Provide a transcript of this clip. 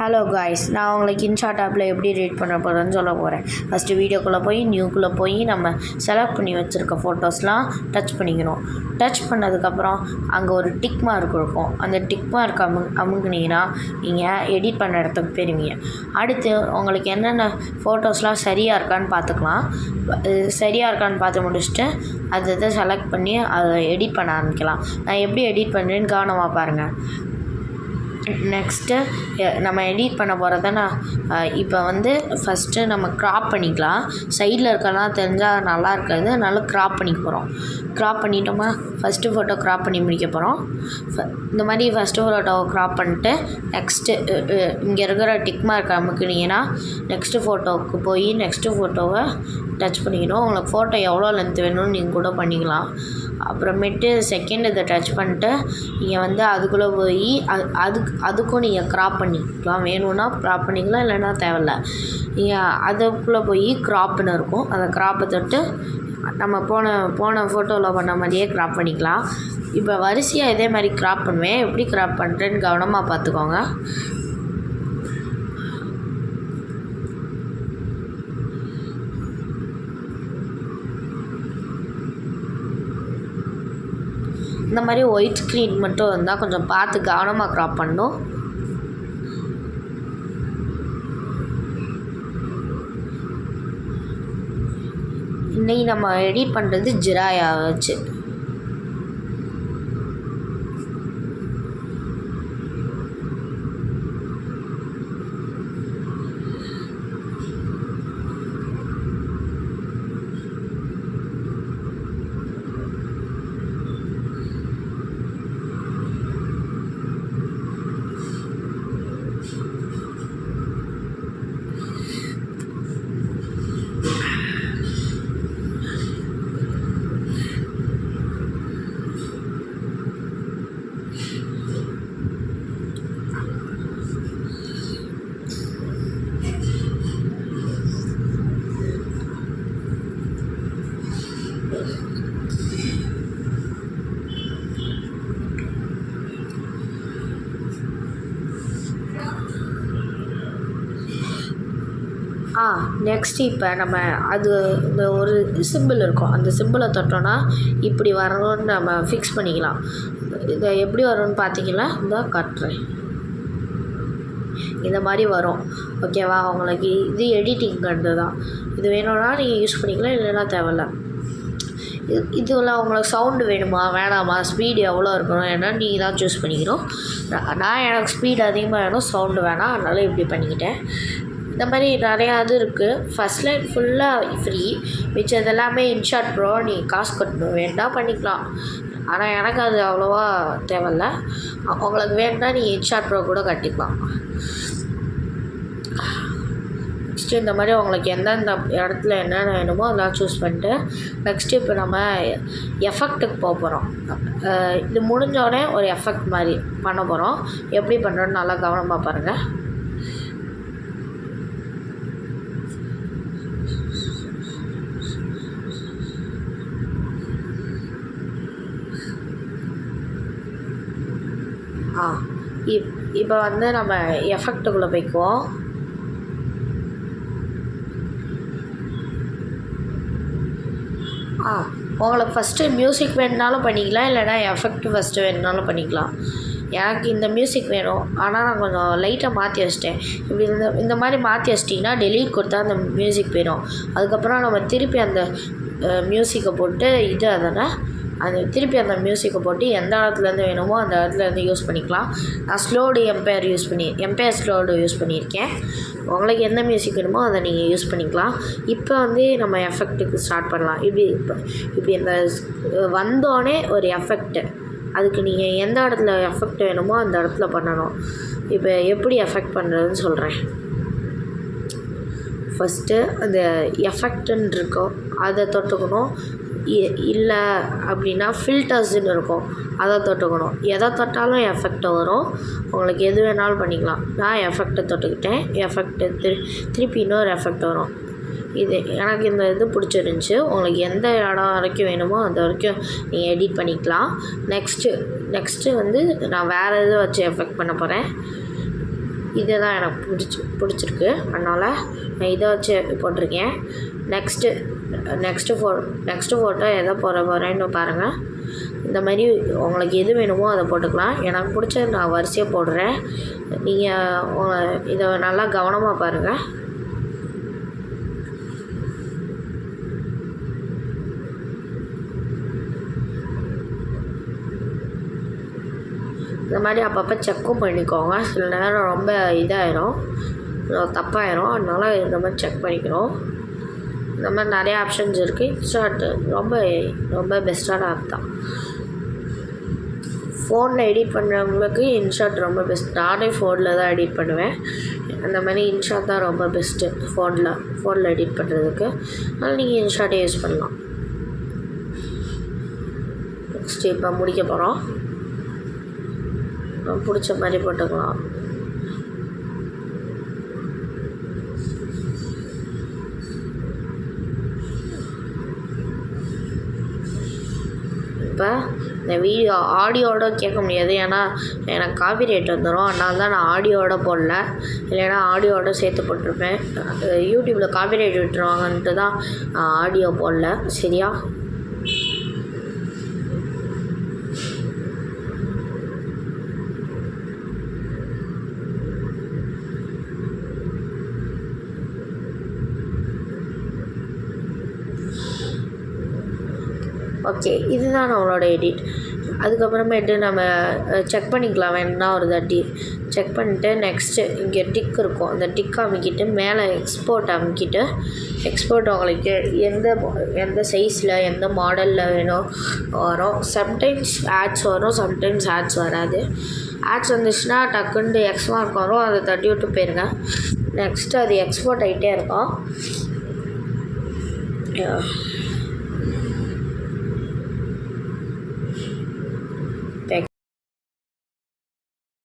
Hello guys, நான் உங்களுக்கு InShot ஆப்பில் எப்படி ரீட் பண்ண போகிறேன்னு சொல்ல போகிறேன். ஃபஸ்ட்டு வீடியோக்குள்ளே போய் நியூக்குள்ளே போய் நம்ம செலக்ட் பண்ணி வச்சுருக்க ஃபோட்டோஸ்லாம் டச் பண்ணிக்கணும். டச் பண்ணதுக்கப்புறம் அங்கே ஒரு டிக் மார்க் இருக்கும். அந்த டிக் மார்க் அமுக்குனீங்கன்னா நீங்கள் எடிட் பண்ண இடத்துக்கு போயிருவீங்க. அடுத்து உங்களுக்கு என்னென்ன ஃபோட்டோஸ்லாம் சரியாக இருக்கான்னு பார்த்துக்கலாம். சரியாக இருக்கான்னு பார்த்து முடிச்சுட்டு அதை செலக்ட் பண்ணி அதை எடிட் பண்ண ஆரம்பிக்கலாம். நான் எப்படி எடிட் பண்ணுறேன்னு கவனமாக பாருங்கள். நெக்ஸ்ட்டு நம்ம எடிட் பண்ண போகிறதுனா இப்போ ஃபஸ்ட்டு நம்ம க்ராப் பண்ணிக்கலாம். சைடில் இருக்கலாம் தெரிஞ்சால் நல்லா இருக்காது, அதனால க்ராப் பண்ணிக்க போகிறோம். க்ராப் பண்ணிட்டோமா, ஃபஸ்ட்டு ஃபோட்டோ க்ராப் பண்ணி முடிக்க போகிறோம். இந்த மாதிரி ஃபஸ்ட்டு ஃபோட்டோவை க்ராப் பண்ணிட்டு நெக்ஸ்ட்டு இங்கே இருக்கிற டிக் மார்க் அமுக்குனீங்கன்னா நெக்ஸ்ட்டு ஃபோட்டோவுக்கு போய் நெக்ஸ்ட்டு ஃபோட்டோவை டச் பண்ணிக்கணும். உங்களுக்கு ஃபோட்டோ எவ்வளோ லென்த் வேணும்னு நீங்கள் கூட பண்ணிக்கலாம். அப்புறமேட்டு செகண்ட் இதை டச் பண்ணிட்டு நீங்கள் அதுக்குள்ளே போய் அதுக்கும் நீங்கள் க்ராப் பண்ணிக்கலாம். வேணும்னா க்ராப் பண்ணிக்கலாம், இல்லைன்னா தேவையில்ல. நீங்கள் அதுக்குள்ளே போய் க்ராப்னு இருக்கும், அந்த க்ராப்பை தொட்டு நம்ம போன ஃபோட்டோவில் பண்ண மாதிரியே க்ராப் பண்ணிக்கலாம். இப்போ வரிசையாக இதே மாதிரி க்ராப் பண்ணுவேன். எப்படி க்ராப் பண்ணுறேன்னு கவனமாக பார்த்துக்கோங்க. இந்த மாதிரி ஒயிட் ஸ்க்ரீன் மட்டும் இருந்தால் கொஞ்சம் பார்த்து கவனமாக க்ராப் பண்ணணும். இன்றைக்கி நம்ம எடிட் பண்ணுறது ஜிராயா வச்சு. நெக்ஸ்ட் இப்போ நம்ம இந்த ஒரு சிம்பிள் இருக்கும், அந்த சிம்பிளை தொட்டோன்னா இப்படி வரணும்னு நம்ம ஃபிக்ஸ் பண்ணிக்கலாம். இதை எப்படி வரும்னு பார்த்தீங்கன்னா காட்டுறேன். இந்த மாதிரி வரும். ஓகேவா? உங்களுக்கு இது எடிட்டிங் கண்டு தான். இது வேணும்னா நீங்கள் யூஸ் பண்ணிக்கலாம், இல்லைன்னா தேவையில்ல. இதில் உங்களுக்கு சவுண்டு வேணுமா வேணாமா, ஸ்பீடு எவ்வளோ இருக்கணும் ஏன்னா நீங்கள் தான் சூஸ் பண்ணிக்கணும். நான் எனக்கு ஸ்பீடு அதிகமாக வேணும், சவுண்டு வேணாம், அதனால் இப்படி பண்ணிக்கிட்டேன். இந்த மாதிரி நிறையா இது இருக்குது. ஃபஸ்ட் லைன் ஃபுல்லாக ஃப்ரீ, மிச்சம் இதெல்லாமே இன்ஷாட் ப்ரோ நீங்கள் காசு கட்டணும், வேண்டாம் பண்ணிக்கலாம். ஆனால் எனக்கு அது அவ்வளோவா தேவையில்ல. உங்களுக்கு வேணும்னா நீங்கள் இன்ஷாட் ப்ரோ கூட கட்டிக்கலாம். நெக்ஸ்ட்டு இந்த மாதிரி உங்களுக்கு எந்தெந்த இடத்துல என்னென்ன வேணுமோ அதெல்லாம் சூஸ் பண்ணிட்டு நெக்ஸ்ட்டு இப்போ நம்ம எஃபெக்ட்டுக்கு போக போகிறோம். இது முடிஞ்சோடனே ஒரு எஃபெக்ட் மாதிரி பண்ண போகிறோம். எப்படி பண்ணுறோன்னு நல்லா கவனமாக பாருங்கள். இப்போ நம்ம எஃபெக்ட்டுக்குள்ளே போய்க்குவோம். உங்களுக்கு ஃபஸ்ட்டு மியூசிக் வேணுனாலும் பண்ணிக்கலாம், இல்லைனா எஃபெக்ட்டு ஃபஸ்ட்டு வேணுனாலும் பண்ணிக்கலாம். எனக்கு இந்த மியூசிக் வேணும், ஆனால் நான் கொஞ்சம் லைட்டாக மாற்றி வச்சிட்டேன். இப்படி இந்த மாதிரி மாற்றி வச்சிட்டிங்கன்னா டெலீட் கொடுத்தா அந்த மியூசிக் போயிடும். அதுக்கப்புறம் நம்ம திருப்பி அந்த மியூசிக்கை போட்டு திருப்பி அந்த மியூசிக்கை போட்டு எந்த இடத்துலேருந்து வேணுமோ அந்த இடத்துலேருந்து யூஸ் பண்ணிக்கலாம். நான் ஸ்லோடு எம்பையர் ஸ்லோடு யூஸ் பண்ணியிருக்கேன். உங்களுக்கு எந்த மியூசிக் வேணுமோ அதை நீங்கள் யூஸ் பண்ணிக்கலாம். இப்போ நம்ம எஃபெக்ட்டுக்கு ஸ்டார்ட் பண்ணலாம். இப்படி இந்த வந்தோடனே ஒரு எஃபெக்ட்டு, அதுக்கு நீங்கள் எந்த இடத்துல எஃபெக்ட் வேணுமோ அந்த இடத்துல பண்ணணும். இப்போ எப்படி எஃபெக்ட் பண்ணுறதுன்னு சொல்கிறேன். ஃபஸ்ட்டு அந்த எஃபெக்ட்டுன்னு இருக்கும், அதை தொட்டுக்கணும். இல்லை அப்படின்னா ஃபில்டர்ஸ்ன்னு இருக்கும், அதை தொட்டுக்கணும். எதை தொட்டாலும் எஃபெக்ட் வரும். உங்களுக்கு எது வேணாலும் பண்ணிக்கலாம். நான் எஃபெக்டை தொட்டுக்கிட்டேன். எஃபெக்ட்டு திருப்பி இன்னொரு எஃபெக்ட் வரும். எனக்கு இந்த இது பிடிச்சிருந்துச்சி. உங்களுக்கு எந்த இடம் வரைக்கும் வேணுமோ அது வரைக்கும் நீங்கள் எடிட் பண்ணிக்கலாம். நெக்ஸ்ட்டு நான் வேறு எதுவும் வச்சு எஃபெக்ட் பண்ண போகிறேன். இது தான் எனக்கு பிடிச்சிருக்கு, அதனால் நான் இதை வச்சு போட்டிருக்கேன். நெக்ஸ்ட்டு ஃபோட்டோ எதை போகிறேன்னு பாருங்கள். இந்த மாதிரி உங்களுக்கு எது வேணுமோ அதை போட்டுக்கலாம். எனக்கு பிடிச்சது நான் வரிசையாக போடுறேன். நீங்கள் இதை நல்லா கவனமாக பாருங்கள். இந்த மாதிரி அப்பப்போ செக்கும் பண்ணிக்கோங்க. சில நேரம் ரொம்ப இதாகிடும், தப்பாயிடும், அதனால் இந்த மாதிரி செக் பண்ணிக்கணும். இந்த மாதிரி நிறைய ஆப்ஷன்ஸ் இருக்குது. இன்ஸ்டாட் ரொம்ப பெஸ்ட்டான ஆப் தான். ஃபோனில் எடிட் பண்ணுறவங்களுக்கு இன்ஷாட் ரொம்ப பெஸ்ட். நானே ஃபோனில் தான் எடிட் பண்ணுவேன். அந்த மாதிரி இன்ஷாட் தான் ரொம்ப பெஸ்ட்டு ஃபோனில் எடிட் பண்ணுறதுக்கு. அதனால் நீங்கள் இன்ஷாட்டை யூஸ் பண்ணலாம். நெக்ஸ்ட்டு இப்போ முடிக்க போகிறோம். பிடிச்ச மாதிரி போட்டுக்கலாம். இப்போ இந்த வீடியோ ஆடியோவோட கேட்க முடியாது, ஏன்னா எனக்கு காப்பிரைட் வந்துடும். அதனால தான் நான் ஆடியோவோட போடல, இல்லைன்னா ஆடியோவோட சேர்த்து போட்டிருப்பேன். யூடியூப்பில் காப்பிரைட் விட்டுருவாங்கன்ட்டு தான் ஆடியோ போடல. சரியா? ஓகே, இதுதான் நம்மளோட எடிட். அதுக்கப்புறமேட்டு நம்ம செக் பண்ணிக்கலாம் வேணும்னா ஒரு தாட்டி செக் பண்ணிட்டு நெக்ஸ்ட்டு இங்கே டிக் இருக்கும், அந்த டிக் அமைக்கிட்டு மேலே எக்ஸ்போர்ட் அமைக்கிட்டு எக்ஸ்போர்ட் உங்களுக்கு எந்த சைஸில் எந்த மாடலில் வேணும் வரும். சம்டைம்ஸ் ஆட்ஸ் வரும், சம்டைம்ஸ் ஆட்ஸ் வராது. ஆட்ஸ் வந்துச்சுன்னா டக்குன்ட்டு எக்ஸ் மார்க் வரும், அதை தட்டி விட்டு போயிருங்க. நெக்ஸ்ட்டு அது எக்ஸ்போர்ட் ஆகிட்டே இருக்கும்.